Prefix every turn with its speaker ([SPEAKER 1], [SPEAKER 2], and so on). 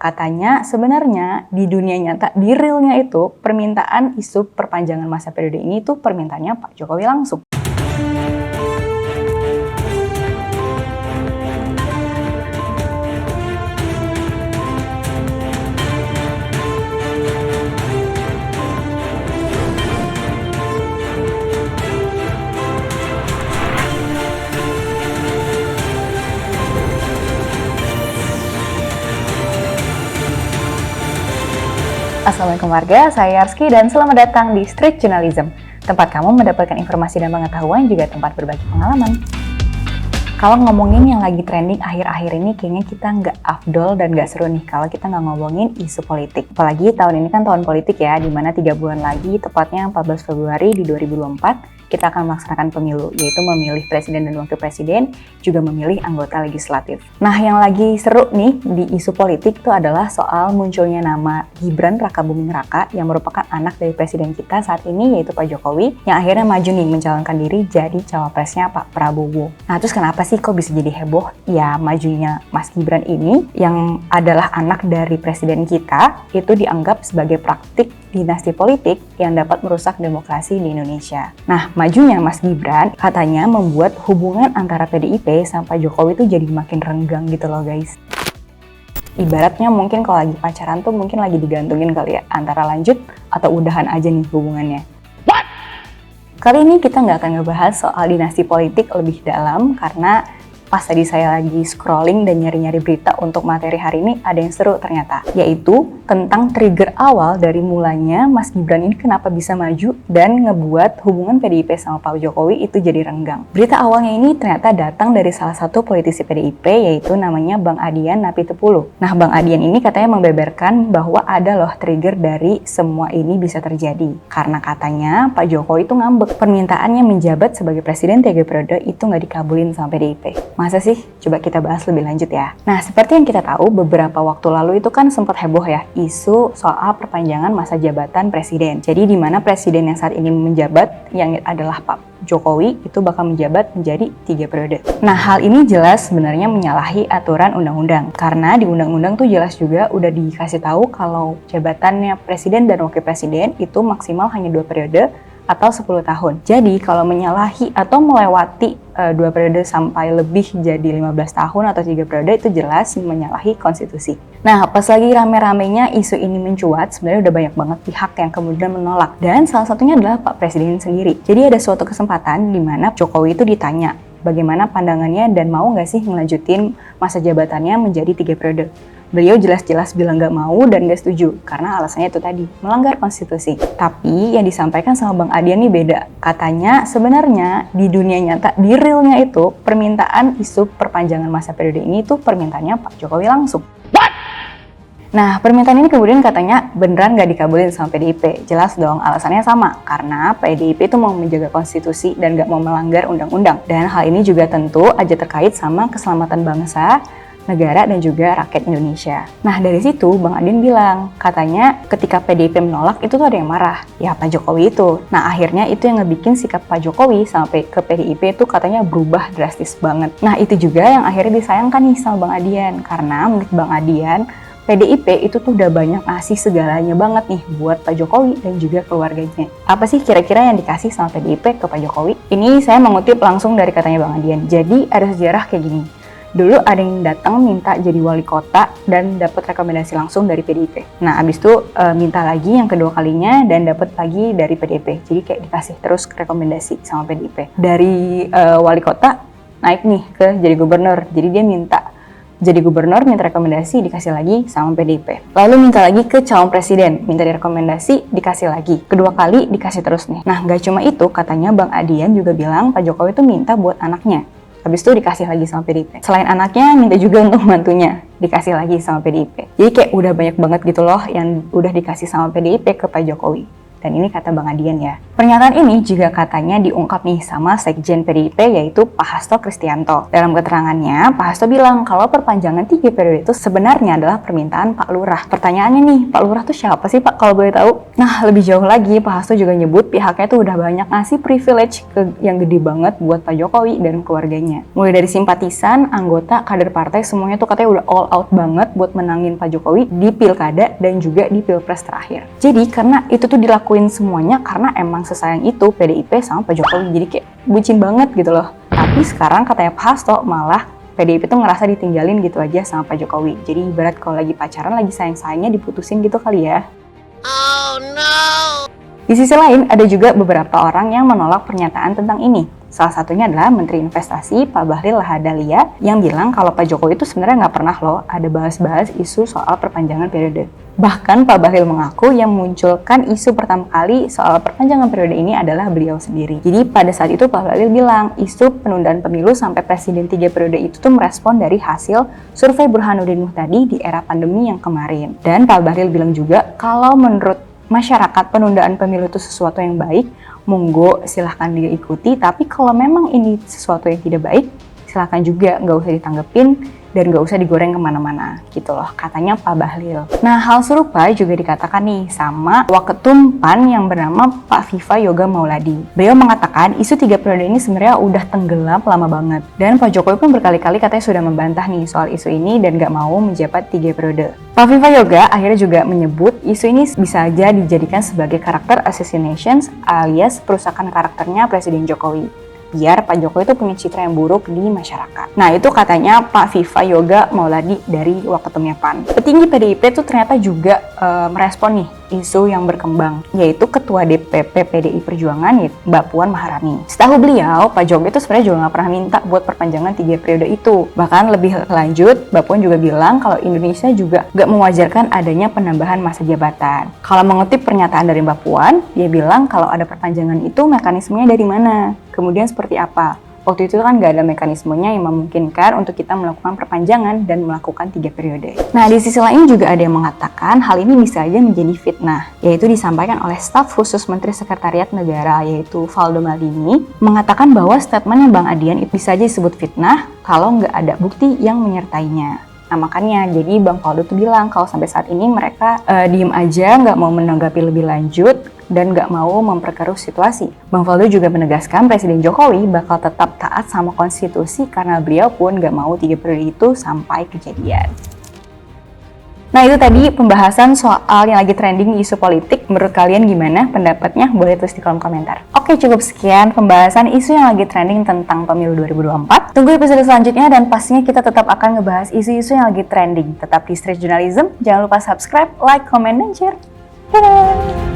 [SPEAKER 1] Katanya sebenarnya di dunia nyata, di realnya itu permintaan isu perpanjangan masa periode ini tuh permintaannya Pak Jokowi langsung. Assalamualaikum warga, saya Yarski dan selamat datang di Street Journalism, tempat kamu mendapatkan informasi dan pengetahuan, juga tempat berbagi pengalaman. Kalau ngomongin yang lagi trending akhir-akhir ini, kayaknya kita nggak afdol dan nggak seru nih kalau kita nggak ngomongin isu politik. Apalagi tahun ini kan tahun politik ya, dimana 3 bulan lagi, tepatnya 14 Februari di 2024, kita akan melaksanakan pemilu, yaitu memilih presiden dan wakil presiden, juga memilih anggota legislatif. Nah, yang lagi seru nih di isu politik itu adalah soal munculnya nama Gibran Rakabuming Raka yang merupakan anak dari presiden kita saat ini, yaitu Pak Jokowi, yang akhirnya maju nih mencalonkan diri jadi cawapresnya Pak Prabowo. Nah, terus kenapa sih kok bisa jadi heboh? Ya, majunya Mas Gibran ini yang adalah anak dari presiden kita itu dianggap sebagai praktik dinasti politik yang dapat merusak demokrasi di Indonesia. Nah, majunya Mas Gibran katanya membuat hubungan antara PDIP sama Pak Jokowi itu jadi makin renggang gitu loh guys. Ibaratnya mungkin kalau lagi pacaran tuh mungkin lagi digantungin kali ya, antara lanjut atau udahan aja nih hubungannya. Kali ini kita nggak akan ngebahas soal dinasti politik lebih dalam karena pas tadi saya lagi scrolling dan nyari-nyari berita untuk materi hari ini, ada yang seru ternyata, yaitu tentang trigger awal dari mulanya Mas Gibran ini kenapa bisa maju dan ngebuat hubungan PDIP sama Pak Jokowi itu jadi renggang. Berita awalnya ini ternyata datang dari salah satu politisi PDIP, yaitu namanya Bang Adian Napitupulu. Nah, Bang Adian ini katanya membeberkan bahwa ada loh trigger dari semua ini bisa terjadi. Karena katanya Pak Jokowi itu ngambek, permintaannya menjabat sebagai presiden 3 periode itu nggak dikabulin sama PDIP. Masa sih? Coba kita bahas lebih lanjut ya. Nah, seperti yang kita tahu, beberapa waktu lalu itu kan sempat heboh ya, isu soal perpanjangan masa jabatan presiden. Jadi di mana presiden yang saat ini menjabat, yang adalah Pak Jokowi, itu bakal menjabat menjadi 3 periode. Nah, hal ini jelas sebenarnya menyalahi aturan undang-undang. Karena di undang-undang tuh jelas juga udah dikasih tahu kalau jabatannya presiden dan wakil presiden itu maksimal hanya 2 periode, atau 10 tahun. Jadi kalau menyalahi atau melewati 2 periode sampai lebih jadi 15 tahun atau 3 periode itu jelas menyalahi konstitusi. Nah, pas lagi rame-ramenya isu ini mencuat, sebenarnya udah banyak banget pihak yang kemudian menolak. Dan salah satunya adalah Pak Presiden sendiri. Jadi ada suatu kesempatan di mana Jokowi itu ditanya bagaimana pandangannya dan mau nggak sih ngelanjutin masa jabatannya menjadi 3 periode. Beliau jelas-jelas bilang nggak mau dan nggak setuju, karena alasannya itu tadi, melanggar konstitusi. Tapi yang disampaikan sama Bang Adian ini beda. Katanya sebenarnya di dunia nyata, di realnya itu, permintaan isu perpanjangan masa periode ini tuh permintaannya Pak Jokowi langsung. Nah, permintaan ini kemudian katanya beneran nggak dikabulin sama PDIP. Jelas dong, alasannya sama. Karena PDIP itu mau menjaga konstitusi dan nggak mau melanggar undang-undang. Dan hal ini juga tentu aja terkait sama keselamatan bangsa, negara, dan juga rakyat Indonesia. Nah, dari situ Bang Adian bilang, katanya ketika PDIP menolak itu tuh ada yang marah. Ya, Pak Jokowi itu. Nah, akhirnya itu yang ngebikin sikap Pak Jokowi sampai ke PDIP itu katanya berubah drastis banget. Nah, itu juga yang akhirnya disayangkan nih sama Bang Adian. Karena menurut Bang Adian, PDIP itu tuh udah banyak ngasih segalanya banget nih buat Pak Jokowi dan juga keluarganya. Apa sih kira-kira yang dikasih sama PDIP ke Pak Jokowi? Ini saya mengutip langsung dari katanya Bang Adian. Jadi ada sejarah kayak gini. Dulu ada yang datang minta jadi wali kota dan dapat rekomendasi langsung dari PDIP. Nah, abis itu minta lagi yang kedua kalinya dan dapat lagi dari PDIP. Jadi kayak dikasih terus rekomendasi sama PDIP. Dari wali kota naik nih ke jadi gubernur. Jadi dia minta jadi gubernur, minta rekomendasi, dikasih lagi sama PDIP. Lalu minta lagi ke calon presiden, minta direkomendasi, dikasih lagi. Kedua kali dikasih terus nih. Nah, gak cuma itu, katanya Bang Adian juga bilang Pak Jokowi itu minta buat anaknya. Habis itu dikasih lagi sama PDIP. Selain anaknya, minta juga untuk mantunya. Dikasih lagi sama PDIP. Jadi kayak udah banyak banget gitu loh yang udah dikasih sama PDIP ke Pak Jokowi. Dan ini kata Bang Adian ya. Pernyataan ini juga katanya diungkap nih sama Sekjen PDIP yaitu Pak Hasto Kristianto. Dalam keterangannya, Pak Hasto bilang kalau perpanjangan 3 periode itu sebenarnya adalah permintaan Pak Lurah. Pertanyaannya nih, Pak Lurah tuh siapa sih Pak kalau boleh tahu? Nah, lebih jauh lagi Pak Hasto juga nyebut pihaknya tuh udah banyak ngasih privilege yang gede banget buat Pak Jokowi dan keluarganya. Mulai dari simpatisan, anggota, kader partai, semuanya tuh katanya udah all out banget buat menangin Pak Jokowi di pilkada dan juga di pilpres terakhir. Jadi karena itu tuh dilakuin semuanya karena emang sesayang itu PDIP sama Pak Jokowi, jadi kayak bucin banget gitu loh. Tapi sekarang katanya Pak Hasto malah PDIP tuh ngerasa ditinggalin gitu aja sama Pak Jokowi. Jadi ibarat kalau lagi pacaran lagi sayang-sayangnya diputusin gitu kali ya. Oh no! Di sisi lain ada juga beberapa orang yang menolak pernyataan tentang ini. Salah satunya adalah Menteri Investasi Pak Bahlil Lahadalia yang bilang kalau Pak Jokowi itu sebenarnya nggak pernah loh ada bahas-bahas isu soal perpanjangan periode. Bahkan Pak Bahlil mengaku yang memunculkan isu pertama kali soal perpanjangan periode ini adalah beliau sendiri. Jadi pada saat itu Pak Bahlil bilang isu penundaan pemilu sampai presiden 3 periode itu tuh merespon dari hasil survei Burhanuddin Muhtadi di era pandemi yang kemarin. Dan Pak Bahlil bilang juga kalau menurut masyarakat penundaan pemilu itu sesuatu yang baik, monggo silahkan diikuti, tapi kalau memang ini sesuatu yang tidak baik, silahkan juga nggak usah ditanggepin dan nggak usah digoreng kemana-mana gitu loh, katanya Pak Bahlil. Nah, hal serupa juga dikatakan nih sama Waketum PAN yang bernama Pak Viva Yoga Mauladi. Beliau mengatakan isu 3 periode ini sebenarnya udah tenggelam lama banget. Dan Pak Jokowi pun berkali-kali katanya sudah membantah nih soal isu ini dan nggak mau menjabat 3 periode. Pak Viva Yoga akhirnya juga menyebut isu ini bisa aja dijadikan sebagai karakter assassinations alias perusakan karakternya Presiden Jokowi. Biar Pak Jokowi itu punya citra yang buruk di masyarakat. Nah, itu katanya Pak Viva Yoga Mauladi dari Waketumnya PAN. Petinggi PDIP itu ternyata juga merespon nih isu yang berkembang, yaitu Ketua DPP PDI Perjuangan Mbak Puan Maharani. Setahu beliau, Pak Jokowi itu sebenarnya juga nggak pernah minta buat perpanjangan 3 periode itu. Bahkan lebih lanjut, Mbak Puan juga bilang kalau Indonesia juga nggak mewajarkan adanya penambahan masa jabatan. Kalau mengutip pernyataan dari Mbak Puan, dia bilang kalau ada perpanjangan itu mekanismenya dari mana? Kemudian seperti apa? Waktu itu kan nggak ada mekanismenya yang memungkinkan untuk kita melakukan perpanjangan dan melakukan 3 periode. Nah, di sisi lain juga ada yang mengatakan hal ini bisa aja menjadi fitnah, yaitu disampaikan oleh staf khusus Menteri Sekretariat Negara, yaitu Valdo Maldini, mengatakan bahwa statementnya Bang Adian itu bisa aja disebut fitnah kalau nggak ada bukti yang menyertainya. Nah, makanya jadi Bang Valdo tuh bilang kalau sampai saat ini mereka diem aja, nggak mau menanggapi lebih lanjut, dan nggak mau memperkeruh situasi. Bang Valdo juga menegaskan Presiden Jokowi bakal tetap taat sama konstitusi karena beliau pun nggak mau 3 periode itu sampai kejadian. Nah, itu tadi pembahasan soal yang lagi trending di isu politik. Menurut kalian gimana pendapatnya? Boleh tulis di kolom komentar. Oke, cukup sekian pembahasan isu yang lagi trending tentang pemilu 2024. Tunggu episode selanjutnya dan pastinya kita tetap akan ngebahas isu-isu yang lagi trending. Tetap di Street Journalism. Jangan lupa subscribe, like, comment, dan share. Dadah!